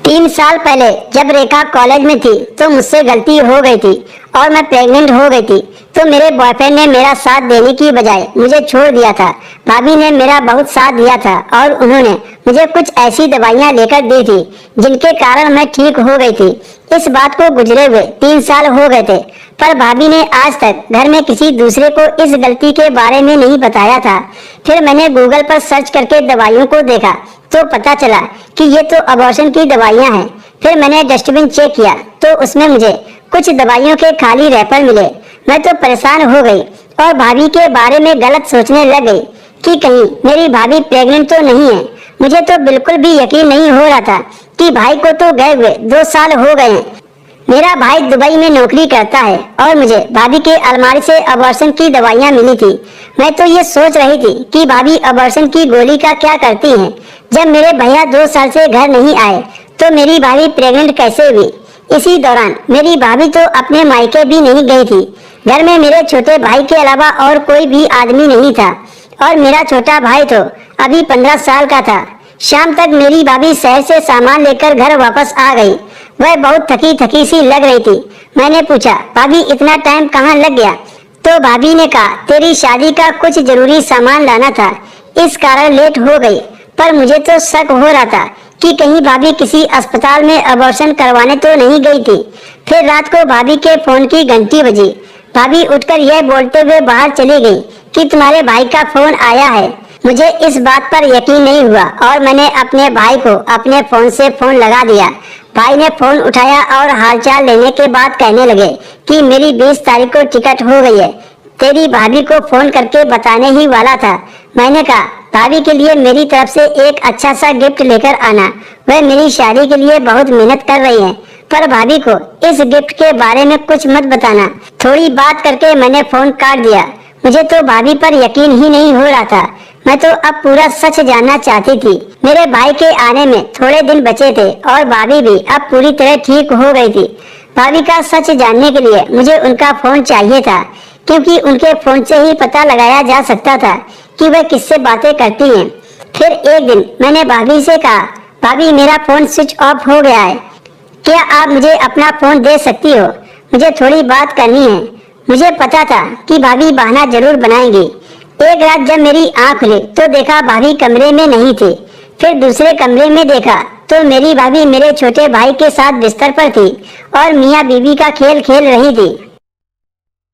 3 साल पहले जब रेखा कॉलेज में थी तो मुझसे गलती हो गई थी और मैं प्रेग्नेंट हो गई थी। तो मेरे बॉयफ्रेंड ने मेरा साथ देने की बजाय मुझे छोड़ दिया था। भाभी ने मेरा बहुत साथ दिया था और उन्होंने मुझे कुछ ऐसी दवाइयाँ लेकर दी थी जिनके कारण मैं ठीक हो गई थी। इस बात को गुजरे हुए 3 साल हो गए थे, पर भाभी ने आज तक घर में किसी दूसरे को इस गलती के बारे में नहीं बताया था। फिर मैंने गूगल पर सर्च करके दवाइयों को देखा तो पता चला कि ये तो अबॉर्शन की दवाइयाँ हैं। फिर मैंने डस्टबिन चेक किया तो उसमें मुझे कुछ दवाइयों के खाली रैपर मिले। मैं तो परेशान हो गई और भाभी के बारे में गलत सोचने लग गई कि कहीं मेरी भाभी प्रेग्नेंट तो नहीं है। मुझे तो बिल्कुल भी यकीन नहीं हो रहा था कि भाई को तो गए हुए 2 साल हो गए हैं। मेरा भाई दुबई में नौकरी करता है और मुझे भाभी के अलमारी से अबॉर्शन की दवाइयाँ मिली थी। मैं तो ये सोच रही थी कि भाभी अबॉर्शन की गोली का क्या करती हैं। जब मेरे भैया 2 साल से घर नहीं आए तो मेरी भाभी प्रेग्नेंट कैसे हुई। इसी दौरान मेरी भाभी तो अपने मायके भी नहीं गई थी। घर में मेरे छोटे भाई के अलावा और कोई भी आदमी नहीं था और मेरा छोटा भाई तो अभी 15 साल का था। शाम तक मेरी भाभी शहर से सामान लेकर घर वापस आ गई। वह बहुत थकी थकी सी लग रही थी। मैंने पूछा, भाभी इतना टाइम कहाँ लग गया? तो भाभी ने कहा, तेरी शादी का कुछ जरूरी सामान लाना था, इस कारण लेट हो गई। पर मुझे तो शक हो रहा था कि कहीं भाभी किसी अस्पताल में अबॉर्शन करवाने तो नहीं गई थी। फिर रात को भाभी के फोन की घंटी बजी। भाभी उठकर यह बोलते हुए बाहर चली गई कि तुम्हारे भाई का फोन आया है। मुझे इस बात पर यकीन नहीं हुआ और मैंने अपने भाई को अपने फोन से फोन लगा दिया। भाई ने फोन उठाया और हालचाल लेने के बाद कहने लगे कि मेरी 20 तारीख को टिकट हो गई है, तेरी भाभी को फोन करके बताने ही वाला था। मैंने कहा, भाभी के लिए मेरी तरफ से एक अच्छा सा गिफ्ट लेकर आना, वह मेरी शादी के लिए बहुत मेहनत कर रही है, पर भाभी को इस गिफ्ट के बारे में कुछ मत बताना। थोड़ी बात करके मैंने फोन काट दिया। मुझे तो भाभी पर यकीन ही नहीं हो रहा था। मैं तो अब पूरा सच जानना चाहती थी। मेरे भाई के आने में थोड़े दिन बचे थे और भाभी भी अब पूरी तरह ठीक हो गई थी। भाभी का सच जानने के लिए मुझे उनका फोन चाहिए था, क्योंकि उनके फोन से ही पता लगाया जा सकता था कि वह किससे बातें करती हैं। फिर एक दिन मैंने भाभी से कहा, भाभी मेरा फोन स्विच ऑफ हो गया है, क्या आप मुझे अपना फोन दे सकती हो? मुझे थोड़ी बात करनी है। मुझे पता था कि भाभी बहाना जरूर बनाएंगी। एक रात जब मेरी आँख खुली तो देखा भाभी कमरे में नहीं थी। फिर दूसरे कमरे में देखा तो मेरी भाभी मेरे छोटे भाई के साथ बिस्तर पर थी और मियाँ बीवी का खेल खेल रही थी।